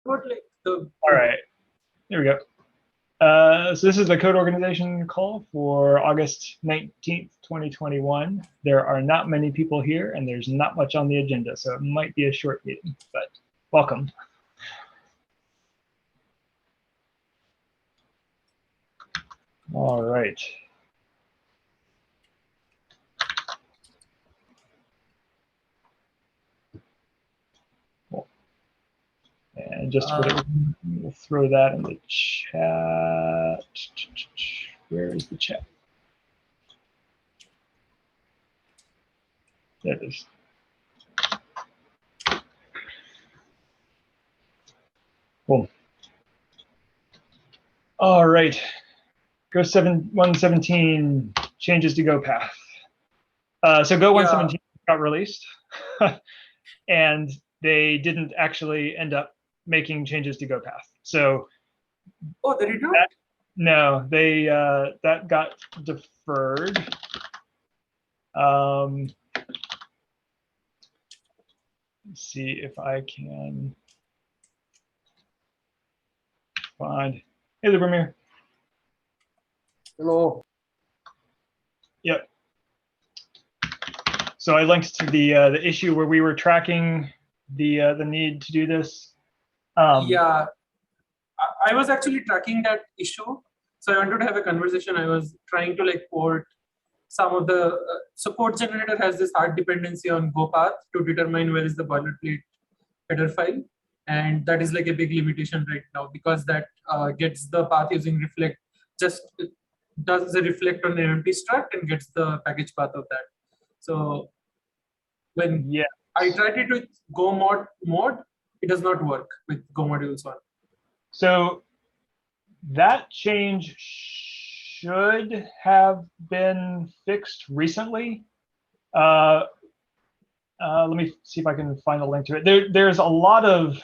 What like the? All right, here we go. So this is the code organization call for August 19th, 2021. There are not many people here and there's not much on the agenda, so it might be a short meeting, but welcome. All right. And just we'll throw that in the chat. Where is the chat? There it is. Cool. All right. Go 117 changes to Go path. So Go 117 got released, and they didn't actually end up making changes to Go path. So they did not? No, they that got deferred. Let's see if I can find. Hey there, Vermeer. Hello. Yep. So I linked to the issue where we were tracking the need to do this. Yeah, I was actually tracking that issue. So I wanted to have a conversation. I was trying to like port some of the support generator has this hard dependency on Go path to determine where is the boilerplate header file. And that is like a big limitation right now because that gets the path using reflect, just does the reflect on an empty struct and gets the package path of that. So when I tried it with Go mod, it does not work with Go modules 1. So that change should have been fixed recently. Let me see if I can find a link to it. There's a lot of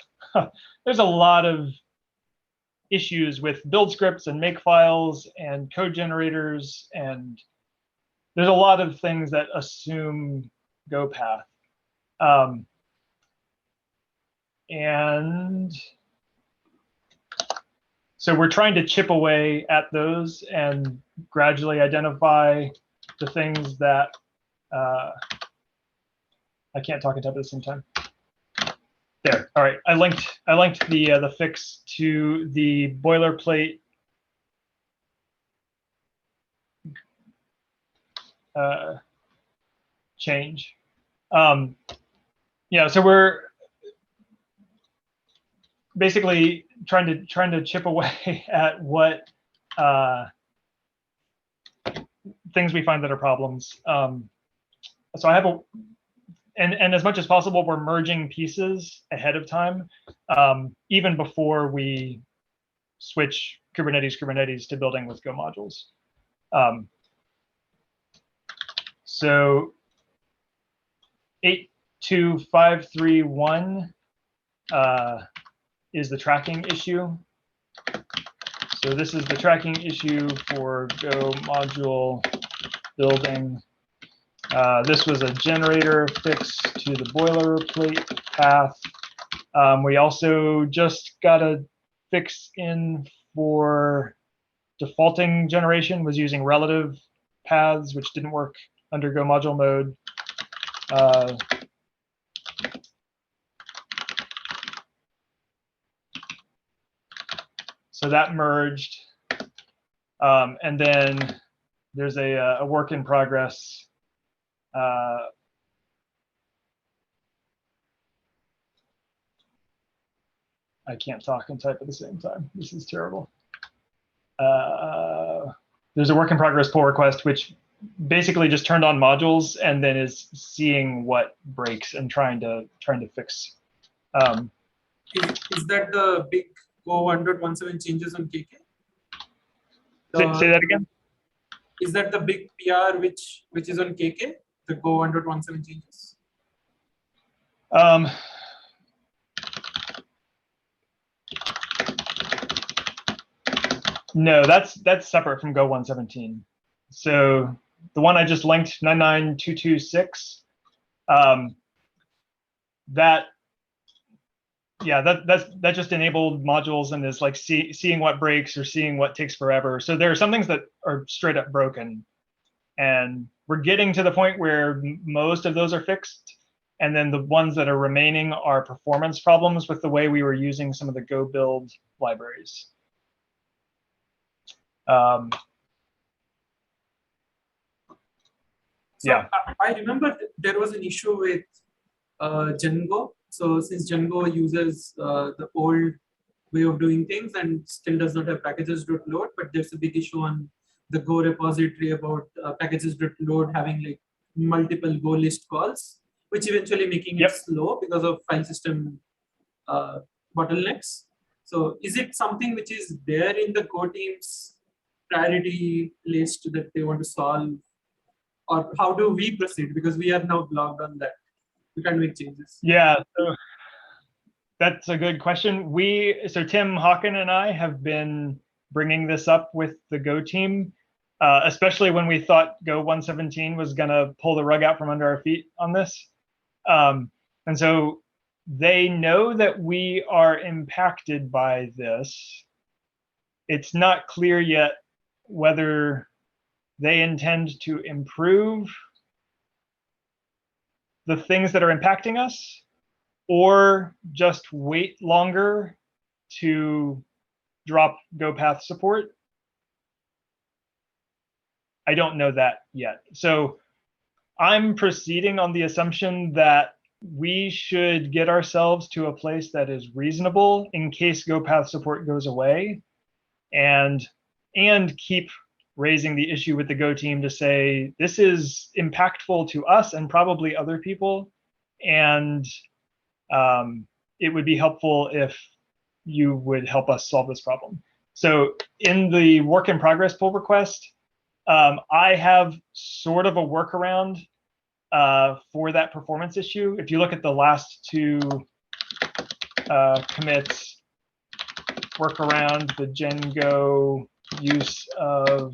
issues with build scripts and make files and code generators, and there's a lot of things that assume Go path. And so we're trying to chip away at those and gradually identify the things that I can't talk and type at the same time. There. All right. I linked the fix to the boilerplate change. Yeah. So we're basically trying to chip away at what things we find that are problems. So I have and as much as possible, we're merging pieces ahead of time, even before we switch Kubernetes to building with Go modules. So 82531 is the tracking issue. So this is the tracking issue for Go module building. This was a generator fix to the boilerplate path. We also just got a fix in for defaulting generation, was using relative paths, which didn't work under Go module mode. So that merged. And then there's a work in progress. I can't talk and type at the same time. This is terrible. There's a work in progress pull request, which basically just turned on modules and then is seeing what breaks and trying to fix. Is that the big Go 1.17 changes on KK? Say that again. Is that the big PR which is on KK? The Go 1.17 changes? No, that's separate from Go 117. So the one I just linked, 99226, that yeah, that just enabled modules and is like seeing what breaks or seeing what takes forever. So there are some things that are straight up broken, and we're getting to the point where most of those are fixed. And then the ones that are remaining are performance problems with the way we were using some of the Go build libraries. So I remember there was an issue with Django. So since Django uses the old way of doing things and still does not have packages.load, but there's a big issue on the Go repository about packages.load having like multiple Go list calls, which eventually making it slow because of file system bottlenecks. So is it something which is there in the Go team's priority list that they want to solve? Or how do we proceed? Because we are now blocked on that. We can't make changes. Yeah, so that's a good question. So Tim Hawken and I have been bringing this up with the Go team, especially when we thought Go 117 was going to pull the rug out from under our feet on this. And so they know that we are impacted by this. It's not clear yet whether they intend to improve the things that are impacting us or just wait longer to drop GoPath support. I don't know that yet. So I'm proceeding on the assumption that we should get ourselves to a place that is reasonable in case GoPath support goes away, and keep raising the issue with the Go team to say, this is impactful to us and probably other people. And it would be helpful if you would help us solve this problem. So in the work in progress pull request, I have sort of a workaround for that performance issue. If you look at the last two commits, workaround the Django use of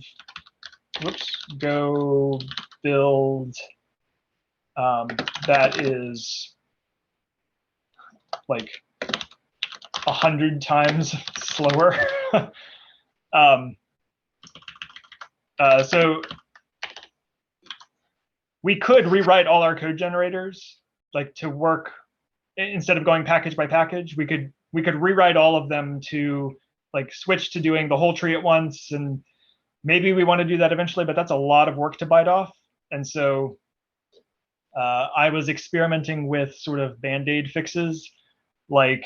Go build, that is like 100 times slower. So we could rewrite all our code generators, like to work, instead of going package by package, we could rewrite all of them to like switch to doing the whole tree at once. And maybe we want to do that eventually, but that's a lot of work to bite off. And so I was experimenting with sort of Band-Aid fixes, like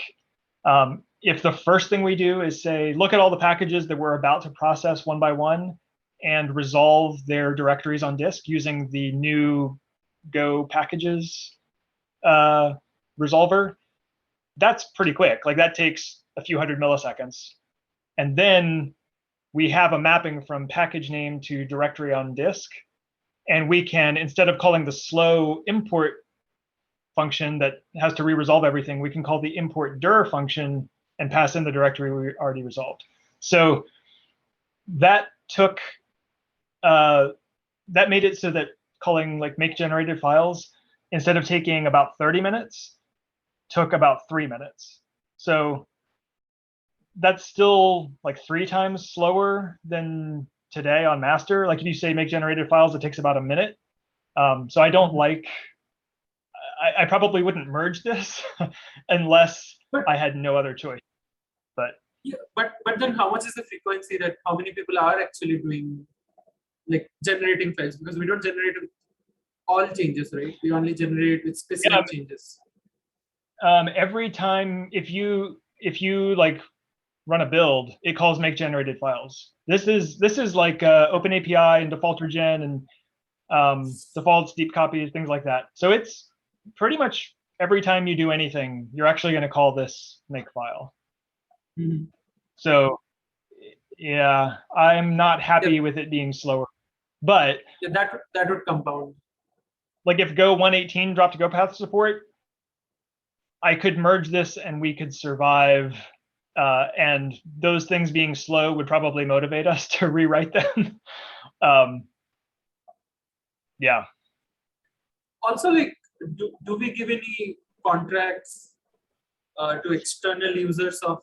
if the first thing we do is say, look at all the packages that we're about to process one by one and resolve their directories on disk using the new Go packages resolver, that's pretty quick. Like that takes a few hundred milliseconds. And then we have a mapping from package name to directory on disk. And we can, instead of calling the slow import function that has to re-resolve everything, we can call the import dir function and pass in the directory we already resolved. So that took, that made it so that calling like make generated files, instead of taking about 30 minutes, took about 3 minutes. So that's still like 3 times slower than today on master. Like if you say make generated files, it takes about a minute. So I don't like, I probably wouldn't merge this unless I had no other choice. But yeah, but then how much is the frequency that how many people are actually doing like generating files? Because we don't generate all changes, right? We only generate with specific changes. Every time if you like run a build, it calls make generated files. This is like OpenAPI and defaulter gen and defaults, deep copies, things like that. So it's pretty much every time you do anything, you're actually going to call this make file. Mm-hmm. So yeah, I'm not happy with it being slower, but that would compound. Like if Go 118 dropped to GoPath support, I could merge this and we could survive. And those things being slow would probably motivate us to rewrite them. Yeah. Also, like, do we give any contracts to external users of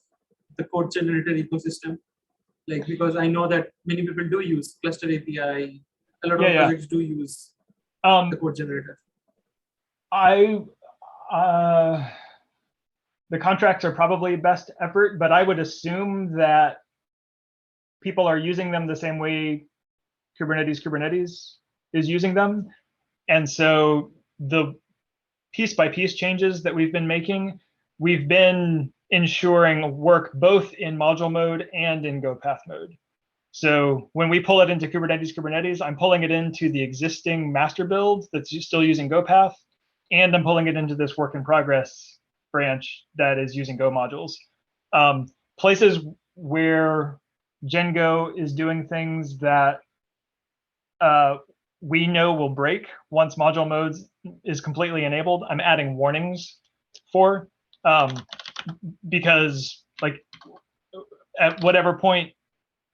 the code generator ecosystem. Like, because I know that many people do use cluster API, a lot of projects do use the code generator. The contracts are probably best effort, but I would assume that people are using them the same way Kubernetes is using them. And so the piece by piece changes that we've been making, we've been ensuring work both in module mode and in GoPath mode. So when we pull it into Kubernetes, I'm pulling it into the existing master build that's still using GoPath, and I'm pulling it into this work in progress branch that is using Go modules. Places where Django is doing things that we know will break once module mode is completely enabled, I'm adding warnings for, because like at whatever point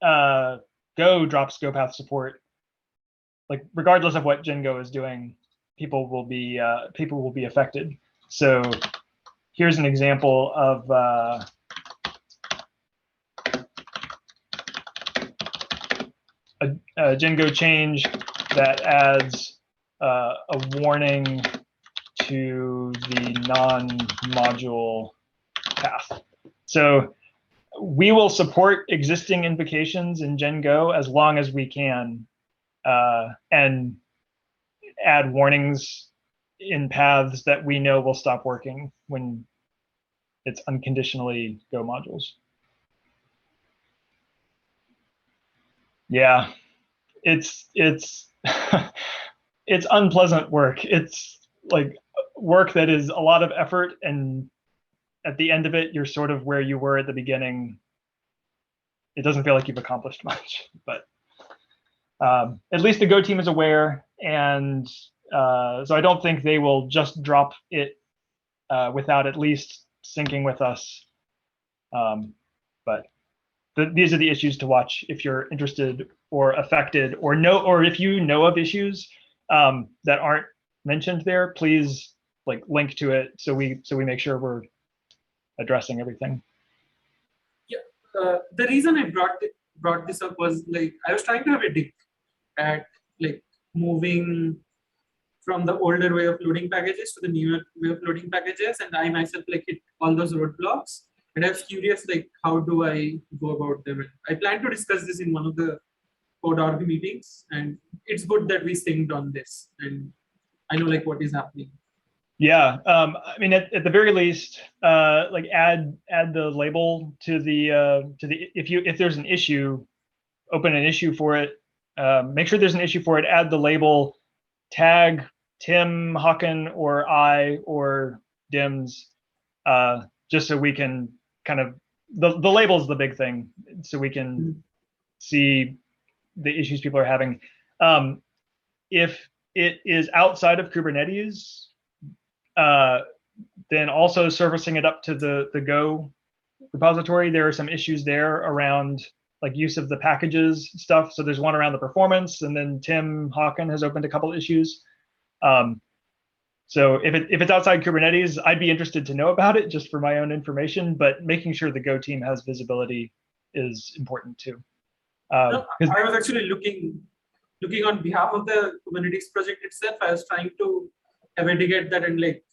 Go drops GoPath support, like regardless of what Django is doing, people will be affected. So here's an example of a Django change that adds a warning to the non-module path. So we will support existing invocations in Django as long as we can, and add warnings in paths that we know will stop working when it's unconditionally Go modules. Yeah, it's it's unpleasant work. It's like work that is a lot of effort, and at the end of it, you're sort of where you were at the beginning. It doesn't feel like you've accomplished much, but at least the Go team is aware, and so I don't think they will just drop it without at least syncing with us. But these are the issues to watch if you're interested or affected, or if you know of issues that aren't mentioned there. Please like link to it so we make sure we're addressing everything. Yeah, the reason I brought this up was like I was trying to have a dig at like moving from the older way of loading packages to the newer way of loading packages, and I myself like hit all those roadblocks. And I was curious, like, how do I go about them? And I plan to discuss this in one of the Code Org meetings, and it's good that we synced on this, and I know like what is happening. Yeah, I mean, at the very least, like add the label to the if there's an issue, open an issue for it. Make sure there's an issue for it. Add the label, tag Tim, Håkan, or I, or Dims, just so we can kind of the label is the big thing, so we can see the issues people are having. If it is outside of Kubernetes, then also servicing it up to the Go repository. There are some issues there around like use of the packages stuff. So there's one around the performance, and then Tim Håkan has opened a couple issues. So if it's outside Kubernetes, I'd be interested to know about it just for my own information, but making sure the Go team has visibility is important too. No, I was actually looking on behalf of the Kubernetes project itself. I was trying to investigate that and like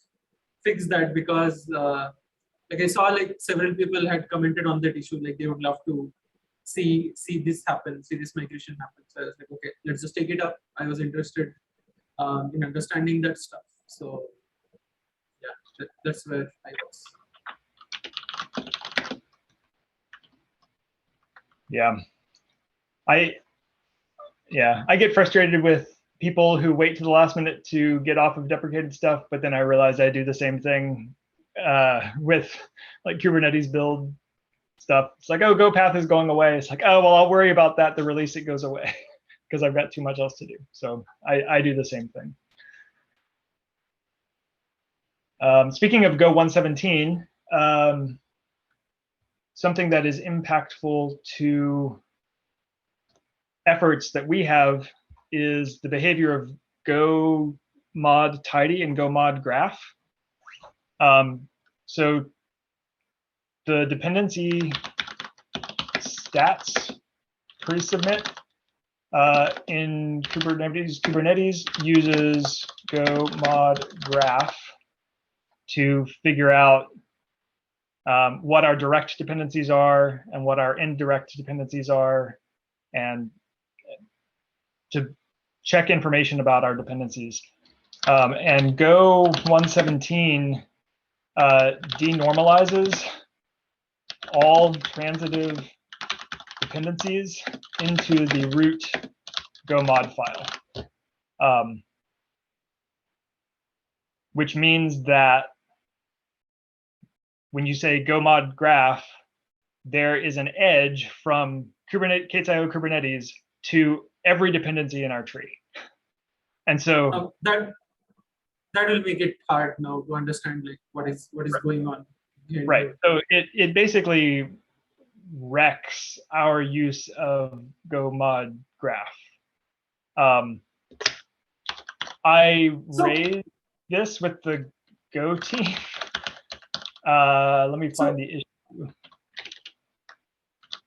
fix that, because like I saw like several people had commented on that issue, like they would love to see this happen, see this migration happen. So I was like, okay, let's just take it up. I was interested in understanding that stuff. So yeah, that's where I was. Yeah. I get frustrated with people who wait to the last minute to get off of deprecated stuff, but then I realize I do the same thing with like Kubernetes build stuff. It's like, oh, GoPath is going away. It's like, oh, well, I'll worry about that the release it goes away because I've got too much else to do. So I do the same thing. Speaking of Go 117, something that is impactful to efforts that we have is the behavior of Go mod tidy and Go mod graph. So the dependency stats pre-submit in Kubernetes uses go mod graph to figure out what our direct dependencies are and what our indirect dependencies are, and to check information about our dependencies. And Go 117 denormalizes all transitive dependencies into the root go mod file, which means that when you say go mod graph, there is an edge from K8s.io Kubernetes to every dependency in our tree. And so that will make it hard now to understand like what is going on. Right. So it basically wrecks our use of go mod graph. I raised this with the Go team. Let me find the issue.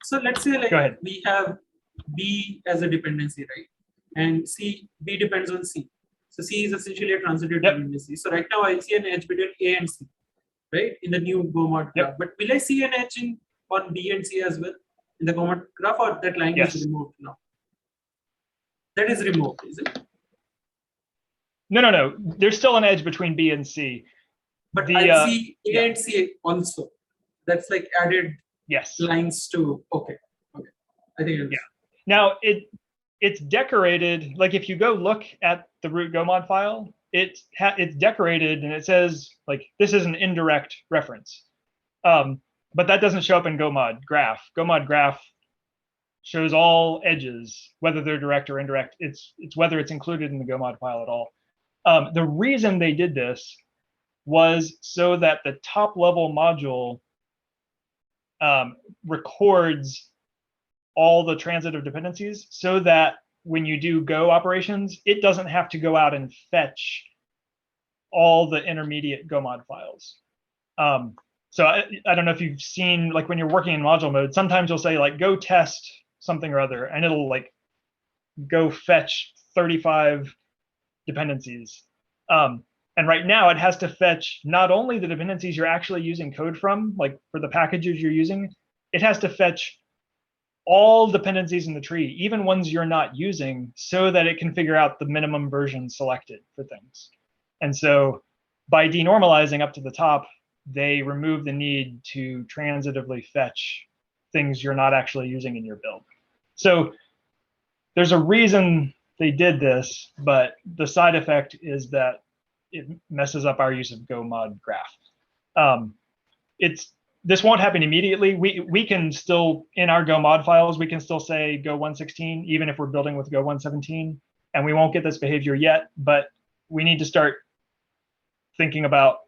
So let's say like Go ahead. we have B as a dependency, right? And B depends on C. So C is essentially a transitive dependency. So right now I see an edge between A and C, right? In the new go mod graph. But will I see an edge on B and C as well in the go mod graph, or that line is removed now? That is removed, is it? No. There's still an edge between B and C. But I see A and C also. That's like added lines to, okay. I think it is. Now it's decorated, like if you go look at the root go mod file, it's decorated and it says like this is an indirect reference. But that doesn't show up in go mod graph. Go mod graph shows all edges, whether they're direct or indirect. It's whether it's included in the go mod file at all. The reason they did this was so that the top level module records all the transitive dependencies, so that when you do Go operations, it doesn't have to go out and fetch all the intermediate Go mod files. So I don't know if you've seen, like when you're working in module mode, sometimes you'll say like go test something or other, and it'll like go fetch 35 dependencies. And right now it has to fetch not only the dependencies you're actually using code from, like for the packages you're using, it has to fetch all dependencies in the tree, even ones you're not using, so that it can figure out the minimum version selected for things. And so by denormalizing up to the top, they remove the need to transitively fetch things you're not actually using in your build. So there's a reason they did this, but the side effect is that it messes up our use of go mod graph. This won't happen immediately. We can still, in our go mod files, we can still say go 116, even if we're building with go 117, and we won't get this behavior yet, but we need to start thinking about,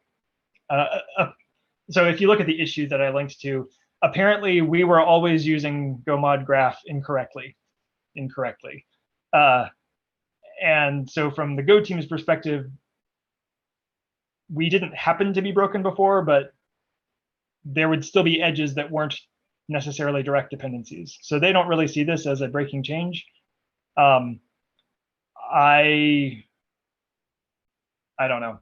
so if you look at the issue that I linked to, apparently we were always using go mod graph incorrectly. And so from the Go team's perspective, we didn't happen to be broken before, but there would still be edges that weren't necessarily direct dependencies. So they don't really see this as a breaking change. I don't know.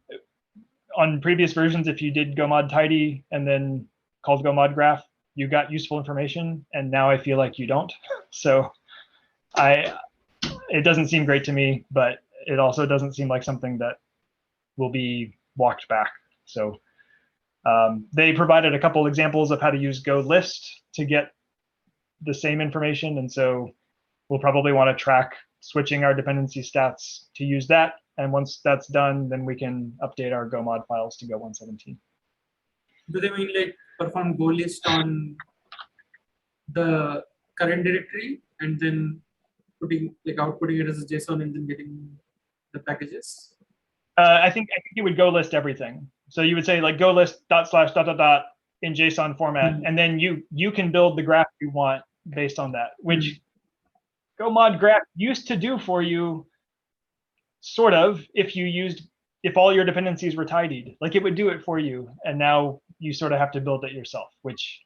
On previous versions, if you did go mod tidy and then called go mod graph, you got useful information, and now I feel like you don't. So it doesn't seem great to me, but it also doesn't seem like something that will be walked back. So they provided a couple examples of how to use go list to get the same information. And so we'll probably want to track switching our dependency stats to use that. And once that's done, then we can update our go mod files to go 117. Do they mean like perform go list on the current directory and then outputting it as a JSON and then getting the packages? I think you would go list everything. So you would say like go list // in JSON format, and then you can build the graph you want based on that, which go mod graph used to do for you, sort of, if all your dependencies were tidied. Like it would do it for you, and now you sort of have to build it yourself, which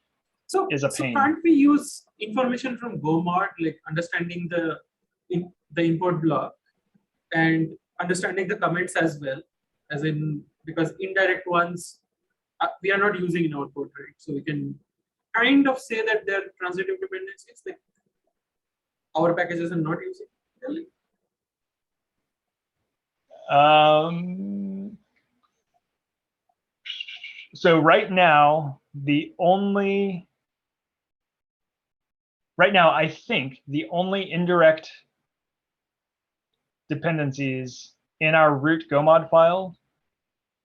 is a pain. So can't we use information from GoMod, like understanding the import block and understanding the comments as well, as in, because indirect ones we are not using in output, right? So we can kind of say that they're transitive dependencies, like our packages are not using. Really? So right now, I think the only indirect dependencies in our root GoMod file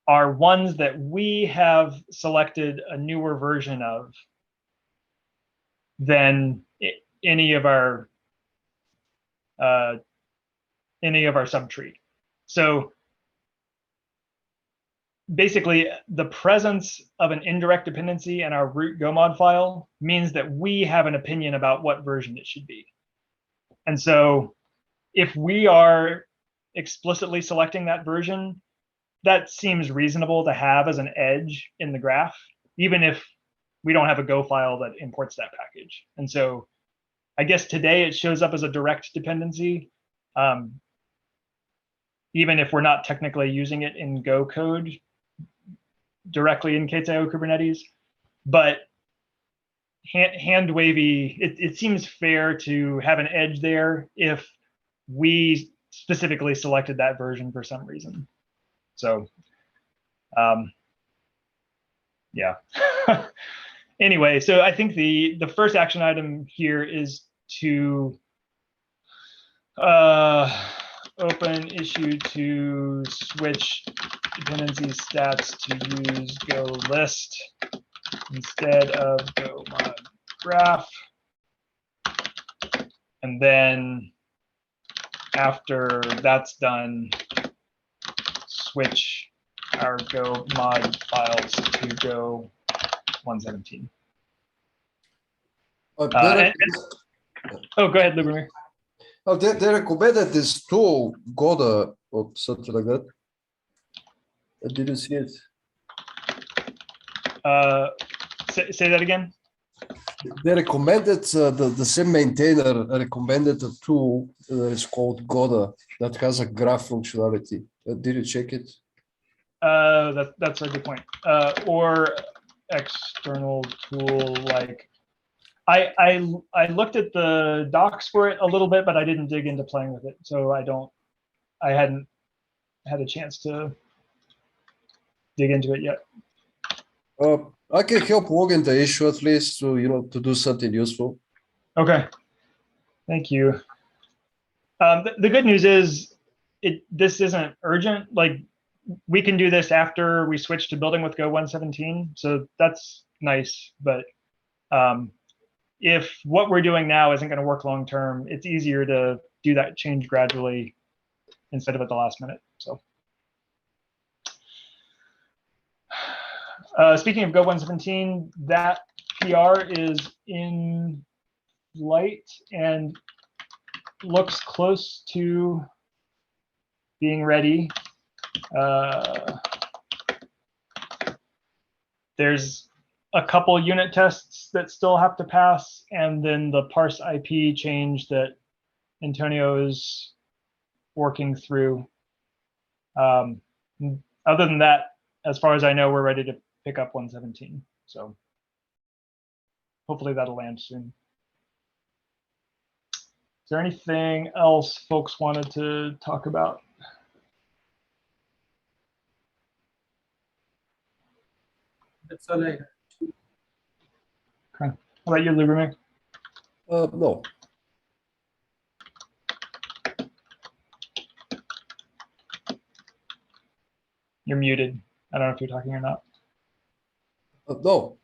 are ones that we have selected a newer version of than any of our subtree. So basically, the presence of an indirect dependency in our root GoMod file means that we have an opinion about what version it should be. And so if we are explicitly selecting that version, that seems reasonable to have as an edge in the graph, even if we don't have a Go file that imports that package. And so I guess today it shows up as a direct dependency, even if we're not technically using it in Go code directly in K2 Kubernetes. But hand wavy, it seems fair to have an edge there if we specifically selected that version for some reason. So, yeah. Anyway, so I think the first action item here is to open issue to switch dependency stats to use Go list instead of Go mod graph. And then after that's done, switch our Go mod files to Go 117. Oh, go ahead, Lubomir. Oh, they recommended this tool, Goda, or something like that. I didn't see it. Say that again. They recommended, the same maintainer recommended a tool that is called Goda that has a graph functionality. Did you check it? That's a good point. Or external tool like I looked at the docs for it a little bit, but I didn't dig into playing with it, so I hadn't had a chance to dig into it yet. I can help log in the issue at least to to do something useful. Okay, thank you. The good news is this isn't urgent. Like we can do this after we switch to building with Go 117, so that's nice. But if what we're doing now isn't going to work long term, it's easier to do that change gradually instead of at the last minute. So speaking of Go 117, that PR is in flight and looks close to being ready. There's a couple unit tests that still have to pass, and then the parse IP change that Antonio is working through. Other than that, as far as I know, we're ready to pick up 117. So hopefully that'll land soon. Is there anything else folks wanted to talk about? That's all I have. Okay. How about you, Lubomir? No. You're muted. I don't know if you're talking or not. No.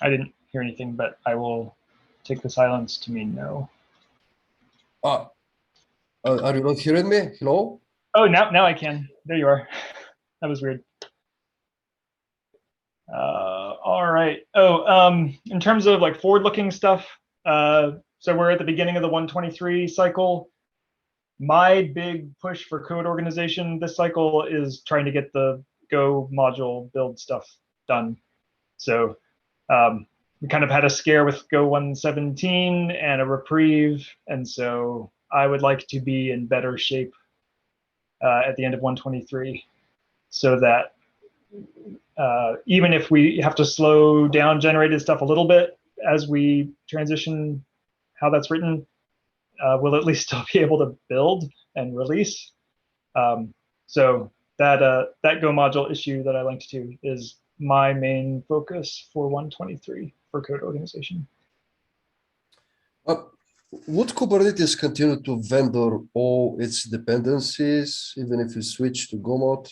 I didn't hear anything, but I will take the silence to mean no. Are you not hearing me? Hello? Oh, now I can. There you are. That was weird. All right. Oh, in terms of like forward-looking stuff, so we're at the beginning of the 123 cycle. my big push for code organization this cycle is trying to get the Go module build stuff done. So we kind of had a scare with Go 117 and a reprieve, and so I would like to be in better shape at the end of 123, so that even if we have to slow down generated stuff a little bit as we transition how that's written, we'll at least still be able to build and release. So that Go module issue that I linked to is my main focus for 123 for code organization. Would Kubernetes continue to vendor all its dependencies, even if you switch to Go mod?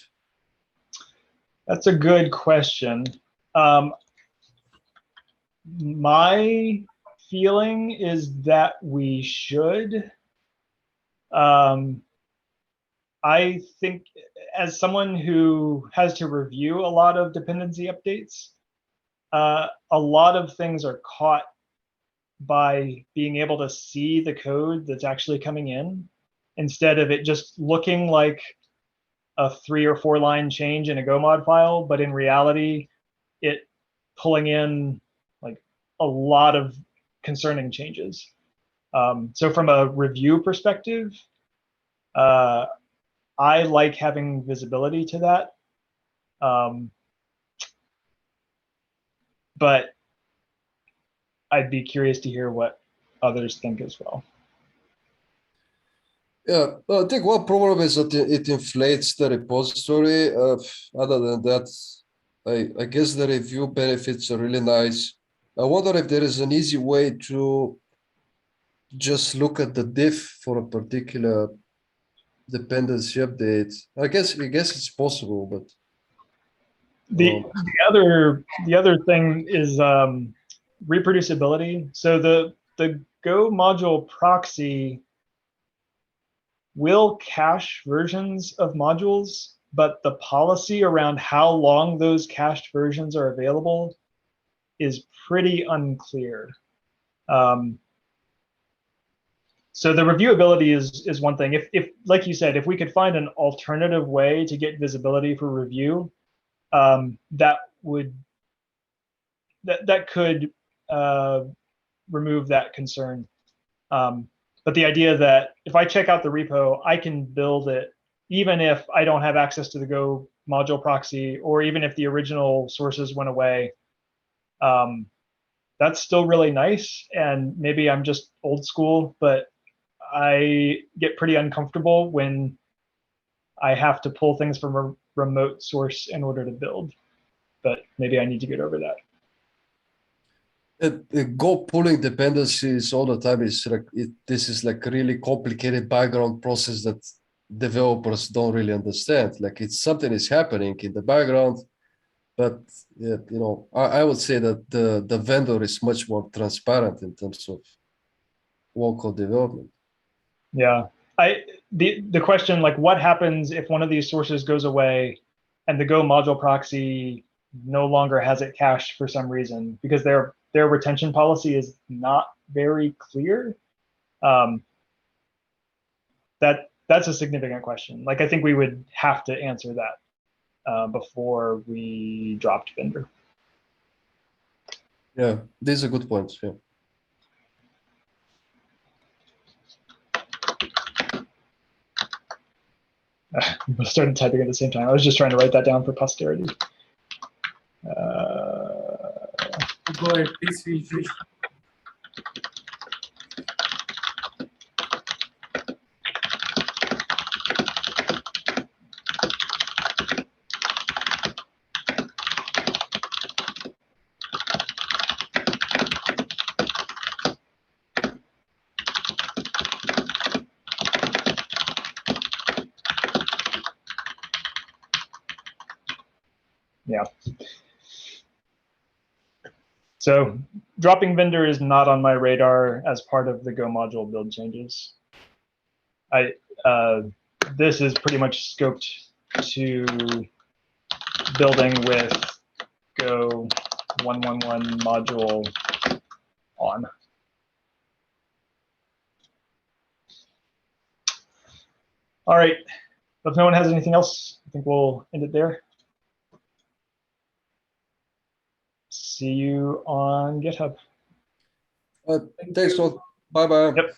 That's a good question. My feeling is that we should. I think as someone who has to review a lot of dependency updates, a lot of things are caught by being able to see the code that's actually coming in, instead of it just looking like a 3 or 4 line change in a Go mod file, but in reality, it pulling in like a lot of concerning changes. So from a review perspective, I like having visibility to that. But I'd be curious to hear what others think as well. Yeah, I think one problem is that it inflates the repository. Other than that, I guess the review benefits are really nice. I wonder if there is an easy way to just look at the diff for a particular dependency update. I guess it's possible, but the other thing is reproducibility. So the Go module proxy will cache versions of modules, but the policy around how long those cached versions are available is pretty unclear. So the reviewability is one thing. If like you said, if we could find an alternative way to get visibility for review, that could remove that concern. But the idea that if I check out the repo, I can build it even if I don't have access to the Go module proxy, or even if the original sources went away, that's still really nice. And maybe I'm just old school, but I get pretty uncomfortable when I have to pull things from a remote source in order to build. But maybe I need to get over that. Go pulling dependencies all the time is like this is like a really complicated background process that developers don't really understand. Like it's something is happening in the background, but you know, I would say that the vendor is much more transparent in terms of local development. Yeah, the question, like, what happens if one of these sources goes away and the Go module proxy no longer has it cached for some reason, because their retention policy is not very clear? That's a significant question. Like, I think we would have to answer that before we dropped vendor. Yeah, these are good points. Yeah. I started typing at the same time. I was just trying to write that down for posterity. Go ahead, please feel free. Yeah. So dropping vendor is not on my radar as part of the Go module build changes. This is pretty much scoped to building with Go 111 module on. All right. If no one has anything else, I think we'll end it there. See you on GitHub. Thanks, all. Bye bye. Yep.